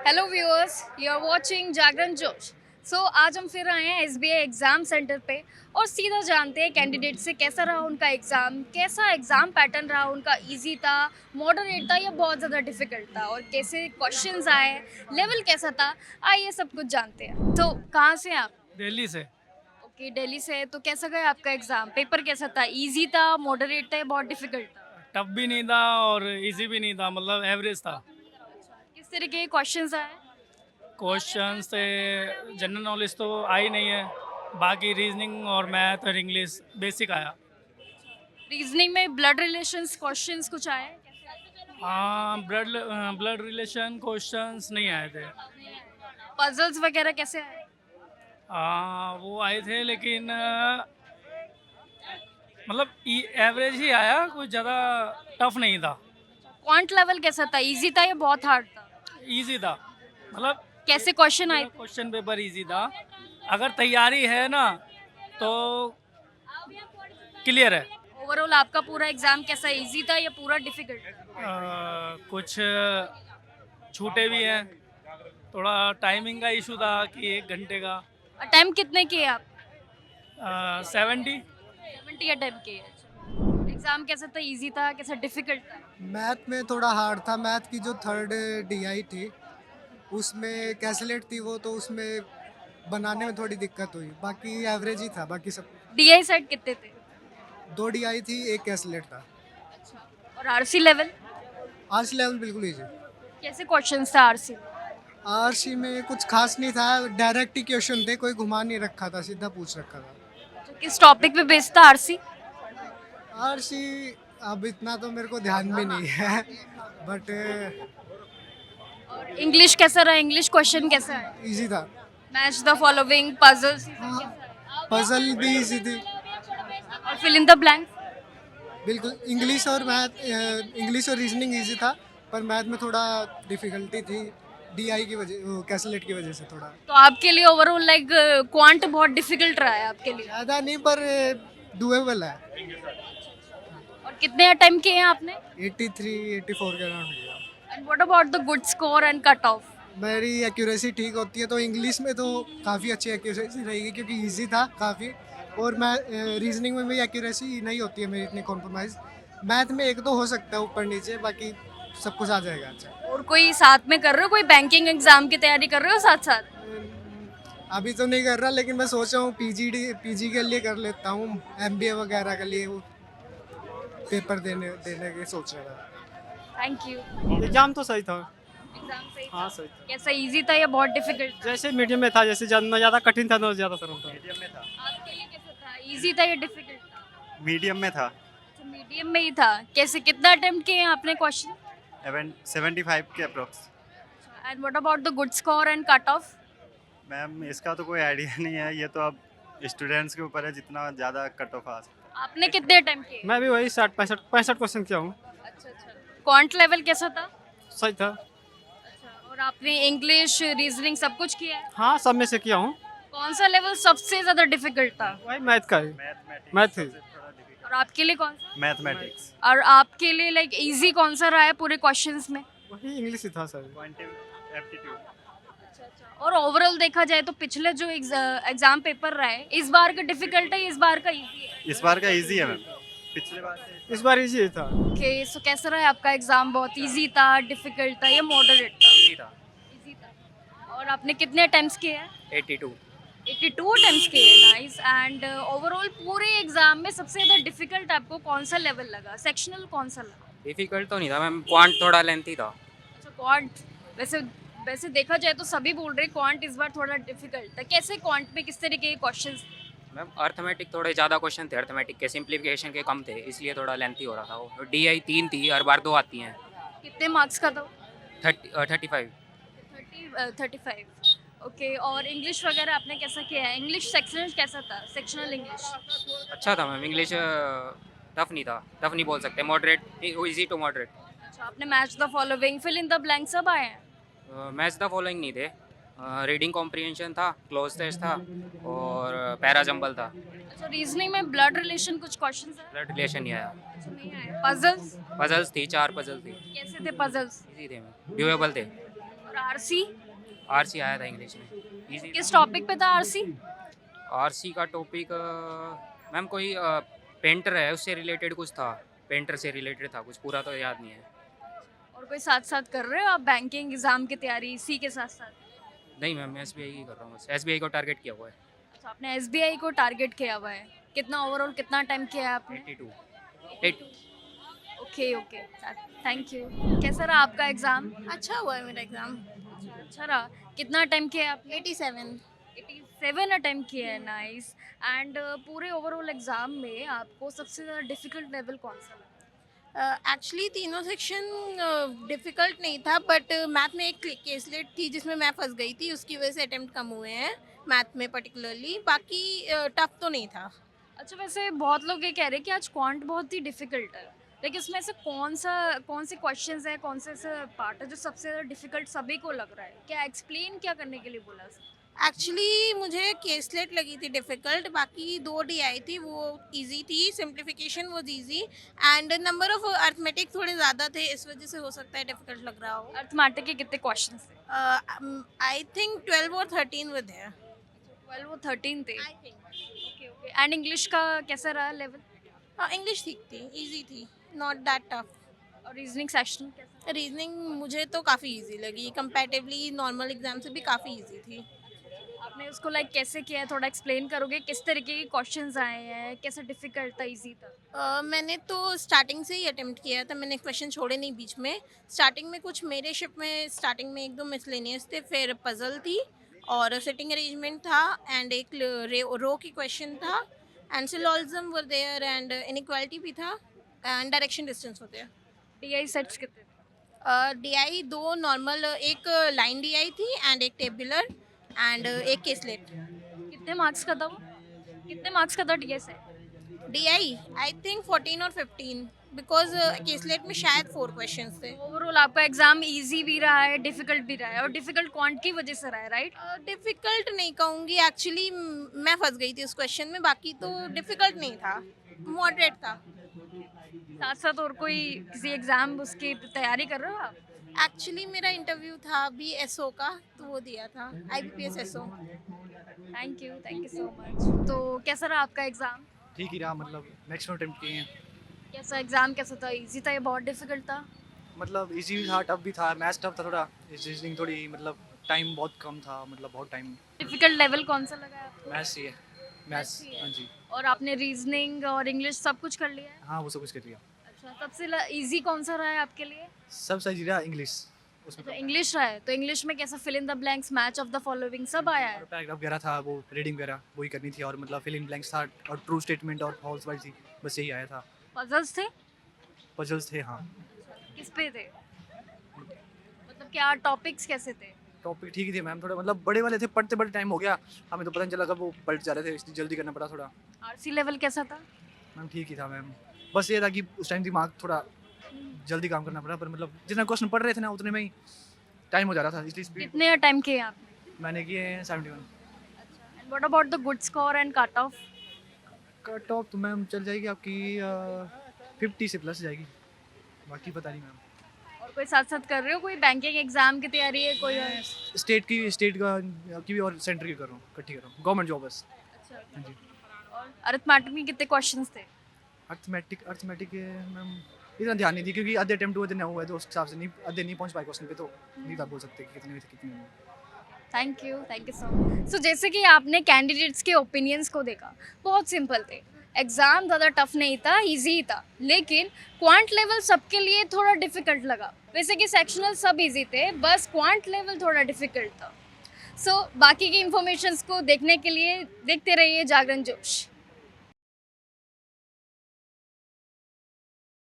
Hello viewers, you are watching Jagran Josh. आज हम फिर आए हैं एसबीआई एग्ज़ाम सेंटर पे और सीधा जानते हैं कैंडिडेट से कैसा रहा उनका एग्ज़ाम, कैसा एग्ज़ाम पैटर्न रहा उनका, इजी था, मॉडरेट था या बहुत ज़्यादा डिफिकल्ट था और कैसे क्वेश्चंस आए, लेवल कैसा था। आइए सब कुछ जानते हैं। तो कहाँ से हैं आप? दिल्ली से। ओके, दिल्ली से। तो कैसा गया आपका एग्ज़ाम? पेपर कैसा था? इजी था, मॉडरेट था या बहुत डिफिकल्ट था? टफ भी नहीं था और इजी भी नहीं था, मतलब एवरेज था। किस तरह के क्वेश्चंस आए? क्वेश्चंस थे, जनरल नॉलेज तो आई नहीं है, बाकी रीजनिंग और मैथ और इंग्लिश बेसिक आया। रीजनिंग में ब्लड रिलेशंस क्वेश्चंस कुछ आए? हाँ, ब्लड रिलेशन क्वेश्चंस नहीं आए थे। पजल्स वगैरह कैसे आए? वो आए थे लेकिन मतलब एवरेज ही आया, कुछ ज़्यादा टफ नहीं था। क्वांट लेवल कैसा था? इजी था या बहुत हार्ड था? इजी था, मतलब कैसे क्वेश्चन आए पूरा थे? क्वेश्चन पेपर इजी था। अगर तैयारी है ना तो क्लियर है। ओवरऑल आपका पूरा एग्जाम कैसा, इजी था या पूरा डिफिकल्ट? कुछ छूटे भी हैं, थोड़ा टाइमिंग का इशू था कि 1 घंटे का। अटेम्प्ट कितने किए आप? 70। 70 अटेम्प्ट किए। एग्जाम कैसा था? इजी था, कैसा डिफिकल्ट था? मैथ में थोड़ा हार्ड था। मैथ की जो थर्ड डीआई थी उसमें कैलकुलेट थी वो, तो उसमें बनाने में थोड़ी दिक्कत हुई। बाकी एवरेज ही था बाकी सब। डीआई सेट कितने थे? 2 डीआई थी, एक कैलकुलेट था। और आरसी लेवल आरसी लेवल बिल्कुल ईजी। कैसे क्वेश्चंस था आरसी? आरसी में कुछ खास नहीं था, डायरेक्ट ही क्वेश्चन थे, कोई घुमा नहीं रखा था, सीधा पूछ रखा था। तो किस टॉपिक पे बेस्ड था आरसी? आरसी अब इतना तो मेरे को ध्यान में नहीं है बट और इंग्लिश कैसा रहा? इंग्लिश क्वेश्चन कैसा है? इजी था। Match the following puzzles puzzle भी इजी थी। और फिल इन द ब्लैंक। बिल्कुल। इंग्लिश और रीजनिंग इजी था, पर मैथ में थोड़ा डिफिकल्टी थी, डीआई की वजह, कैलकुलेट की वजह से थोड़ा। तो आपके लिए ओवरऑल लाइक क्वांट बहुत डिफिकल्ट रहा है आपके लिए? ज़्यादा नहीं पर डूएबल है। और कितने अटेम्प्ट किए हैं आपने? 83 84 के अराउंड किया। And what about the good score and cut off? मेरी एक्यूरेसी ठीक होती है, तो इंग्लिश में तो काफ़ी अच्छी एक्यूरेसी रहेगी क्योंकि इजी था काफ़ी। और मैं रीजनिंग में भी एक्यूरेसी नहीं होती है मेरी इतनी कॉम्प्रोमाइज़। मैथ में एक तो हो सकता है ऊपर नीचे, बाकी सब कुछ आ जाएगा अच्छा। और कोई साथ में कर रहे हो, कोई बैंकिंग एग्जाम की तैयारी कर रहे हो साथ साथ? अभी तो नहीं कर रहा, लेकिन मैं सोच रहा हूँ पीजी के लिए कर लेता हूँ, एमबीए वगैरह के लिए वो पेपर देने देने के सोच रहा था। Thank you. एग्जाम तो सही था। एग्जाम सही हाँ था? सही था। कैसा, इजी था या बहुत डिफिकल्ट? जैसे मीडियम में था, जैसे ना ज़्यादा कठिन था ना ज़्यादा सरल था। आपके लिए कैसा था? इजी था या डिफिकल्ट था? मीडियम में था। अच्छा, मीडियम में ही था। कैसे, कितना अटेम्प्ट किए हैं आपने क्वेश्चन? 75 के approx. And what about the good score and cut off? Ma'am इसका तो कोई आइडिया नहीं है, ये तो अब स्टूडेंट्स के ऊपर है, जितना ज़्यादा कट ऑफ आ सकता आपने कितने अटेम्प्ट किए? मैं भी वही 60 65 क्वेश्चन किया हूँ। अच्छा अच्छा। क्वांट लेवल कैसा था? सही था। अच्छा, और आपने इंग्लिश रीजनिंग सब कुछ किया है? हाँ, सब में से किया हूँ। कौन सा लेवल सबसे ज्यादा डिफिकल्ट था? वही मैथ का ही। है। मैथ ही। और आपके लिए कौन सा? मैथमेटिक्स। और आपके लिए लाइक इजी कौन सा रहा है पूरे क्वेश्चंस में? वही इंग्लिश ही था सर। क्वांटिव एप्टीट्यूड। और ओवरऑल देखा जाए तो पिछले जो एग्जाम पेपर रहा है, इस बार का डिफिकल्ट है, इस बार का इजी है? इस बार का इजी है मैम, पिछले बार से। इस बार इजी ही था। ओके, सो कैसा रहा है आपका एग्जाम? बहुत इजी था, डिफिकल्ट था या मॉडरेट था? इजी था। और आपने कितने अटेम्प्ट्स किए हैं? 82। 82 अटेम्प्ट्स किए हैं। नाइस। एंड ओवरऑल पूरे एग्जाम में सबसे ज़्यादा डिफिकल्ट आपको कौन सा लेवल लगा? सेक्शनल कौन सा लगा? डिफिकल्ट तो नहीं था मैम, क्वांट थोड़ा लेंथी था। अच्छा, क्वांट। वैसे वैसे देखा जाए तो सभी बोल रहे क्वांट इस बार थोड़ा डिफिकल्ट था। कैसे क्वांट में किस तरीके के क्वेश्चंस? मैम अर्थमेटिक थोड़े ज़्यादा क्वेश्चन थे, अर्थमेटिक के सिंप्लीफिकेशन के कम थे, इसलिए थोड़ा लेंथी हो रहा था वो। DI 3 थी, हर बार 2 आती हैं। कितने मार्क्स का था? 35। 35। ओके, और इंग्लिश वगैरह आपने कैसा किया है? इंग्लिश सेक्शनल कैसा था? Sectional English? अच्छा था मैम, इंग्लिश टफ नहीं था, टफ नहीं बोल सकते, मॉडरेट, इजी टू मॉडरेट। अच्छा, आपने match the following, fill in the blank सब आए हैं? मैच द फॉलोइंग नहीं थे। रीडिंग कॉम्प्रिहेंशन था, क्लोज टेस्ट था और पैरा जंबल था। अच्छा, रीजनिंग में ब्लड रिलेशन कुछ क्वेश्चंस है? ब्लड रिलेशन नहीं आया। अच्छा, नहीं आए। पजल्स पजल्स थी, 4 पजल थी, कैसे थे? पजल्स? इजी थे मैम, ड्यूएबल थे। और और आरसी आरसी आया था इंग्लिश में, इजी। किस टॉपिक पे था आरसी? आरसी का टॉपिक मैम कोई पेंटर है उससे रिलेटेड कुछ था, पेंटर से रिलेटेड था कुछ, पूरा तो याद नहीं है। और कोई साथ साथ कर रहे हो आप बैंकिंग एग्जाम की तैयारी इसी के साथ साथ? नहीं मैम, मैं एसबीआई ही कर रहा हूँ, एसबीआई को टारगेट किया हुआ है। अच्छा, आपने एसबीआई को टारगेट किया हुआ है। कितना ओवरऑल कितना टाइम किया है आपने? 82। Okay okay, thank you. कैसा रहा आपका एग्जाम? अच्छा हुआ है मेरा एग्ज़ाम। अच्छा रहा। कितना टाइम किया है आपने? 87। 87 अटेम्प्ट किया है, नाइस। एंड पूरे ओवरऑल एग्जाम में आपको सबसे ज़्यादा डिफिकल्ट लेवल कौन सा लगा? एक्चुअली तीनों सेक्शन डिफ़िकल्ट नहीं था, बट मैथ में एक केसलेट थी जिसमें मैं फंस गई थी, उसकी वजह से अटेम्प्ट कम हुए हैं मैथ में पर्टिकुलरली। बाकी टफ तो नहीं था। अच्छा, वैसे बहुत लोग ये कह रहे हैं कि आज क्वांट बहुत ही डिफिकल्ट है, लेकिन उसमें से कौन से क्वेश्चंस हैं, कौन से ऐसे पार्ट है जो सबसे ज़्यादा डिफिकल्ट सभी को लग रहा है? क्या एक्सप्लेन क्या करने के लिए बोला? एक्चुअली मुझे केसलेट लगी थी डिफ़िकल्ट, बाकी 2 डी आई थी वो इजी थी, simplification was easy and number of arithmetic थोड़े ज़्यादा थे, इस वजह से हो सकता है डिफ़िकल्ट लग रहा हो। अर्थमेटिक के कितने क्वेश्चंस थे? आई थिंक 12 और 13 वर देयर। 12 और 13 थे। I think okay okay. And English का कैसा रहा लेवल? इंग्लिश ठीक थी, इजी थी, नॉट दैट टफ। और रीजनिंग सेक्शन कैसा? रीजनिंग मुझे तो काफ़ी इजी लगी, कंपैरेटिवली नॉर्मल एग्जाम से भी काफ़ी इजी थी। आपने उसको लाइक कैसे किया है, थोड़ा एक्सप्लेन करोगे? किस तरीके के क्वेश्चंस आए हैं, कैसा डिफिकल्ट था, इजी था? मैंने तो स्टार्टिंग से ही अटेम्प्ट किया था, मैंने क्वेश्चन छोड़े नहीं बीच में। स्टार्टिंग में कुछ मेरे शिप में स्टार्टिंग में 1-2 मिसलेनियस थे, फिर पजल थी और सिटिंग अरेंजमेंट था एंड एक रो की क्वेश्चन था and syllogism were there and inequality भी था एंड डायरेक्शन डिस्टेंस होते हैं। टीआई सेट्स कितने थे? DI 2 नॉर्मल, एक लाइन DI थी एंड एक टेबुलर एंड एक केसलेट। कितने मार्क्स का था वो? कितने मार्क्स का था TI set? DI I think 14 और 15 बिकॉज केसलेट में शायद 4 क्वेश्चंस थे। ओवरऑल आपका एग्जाम इजी भी रहा है, डिफिकल्ट भी रहा है, और डिफिकल्ट क्वांट की वजह से रहा है, राइट? डिफ़िकल्ट नहीं कहूँगी, एक्चुअली मैं फंस गई थी उस क्वेश्चन में, बाकी तो डिफ़िकल्ट नहीं था, मॉडरेट था। साथ साथ और कोई किसी एग्जाम उसकी तैयारी कर रहे हो आप? एक्चुअली मेरा इंटरव्यू था अभी SO का, तो वो दिया था IBPS SO। Thank you so much. तो कैसा रहा आपका एग्जाम? ठीक ही रहा, मतलब मैक्सिमम अटेम्प्ट किए हैं। कैसा एग्जाम कैसा था? इजी था या बहुत डिफिकल्ट था? मतलब इजी भी था, टफ भी था, मैथ्स टफ था थोड़ा, रीजनिंग थोड़ी, मतलब टाइम बहुत कम था, मतलब बहुत टाइम। डिफिकल्ट लेवल कौन सा लगा है आपको? मैथ्स ही है, मैथ्स। ही है। हाँ जी, और आपने रीजनिंग और इंग्लिश सब कुछ कर लिया है? हाँ वो सब कुछ कर लिया। अच्छा, सबसे इजी कौन सा रहा है आपके लिए? सब सही रहा, इंग्लिश उसमें अच्छा, इंग्लिश रहा है। तो इंग्लिश में कैसा fill in the blanks, match of the following सब आया है? पैराग्राफ वगैरह था, वो रीडिंग वगैरह वही करनी थी, और मतलब फिल इन ब्लैंक्स था और ट्रू स्टेटमेंट और फॉल्स वाली थी, बस यही आया था। पजल्स थे? पजल्स थे, हाँ। किस पे थे? मतलब क्या टॉपिक्स कैसे थे? टॉपिक ठीक ही थे मैम, थोड़ा मतलब बड़े वाले थे, पढ़ते बड़े टाइम हो गया, हमें तो पता नहीं चला कब वो पलट जा रहे थे, इसलिए जल्दी करना पड़ा थोड़ा। आरसी लेवल कैसा था? मैम ठीक ही था मैम, बस ये था कि उस टाइम दिमाग थोड़ा जल्दी काम करना पड़ा, पर मतलब जितना क्वेश्चन पढ़ रहे थे ना उतने में ही टाइम हो जा रहा था, इसलिए स्पीड कितने अटेम्प्ट किए आपने? मैंने किए 71। अच्छा, and what about the good score and cut off? Cut off तो मैम चल जाएगी आपकी 50 से प्लस जाएगी, बाकी पता नहीं मैम। और कोई साथ साथ कर रहे हो, कोई बैंकिंग एग्जाम की तैयारी है कोई? स्टेट की भी और सेंटर की कर रहा हूँ, इकट्ठी कर रहा हूँ, गवर्नमेंट जॉब बस। अच्छा, हाँ जी। और अरिथमेटिक में कितने क्वेश्चंस थे? अर्थमेटिक मैम इतना ध्यान नहीं दी, क्योंकि आधे अटेम्प्ट हुए थे ना हुआ है, तो उस हिसाब से नहीं, आधे नहीं पहुँच पाए क्वेश्चन पे, तो नहीं था बोल सकते कि कितने थे कितने नहीं। Thank you so much. So जैसे कि आपने कैंडिडेट्स के ओपिनियंस को देखा, बहुत सिंपल थे, एग्ज़ाम ज़्यादा टफ नहीं था, इजी था, लेकिन क्वांट लेवल सबके लिए थोड़ा डिफिकल्ट लगा। वैसे कि सेक्शनल सब इजी थे, बस क्वांट लेवल थोड़ा डिफिकल्ट था। सो बाकी की इन्फॉर्मेशंस को देखने के लिए देखते रहिए जागरण जोश।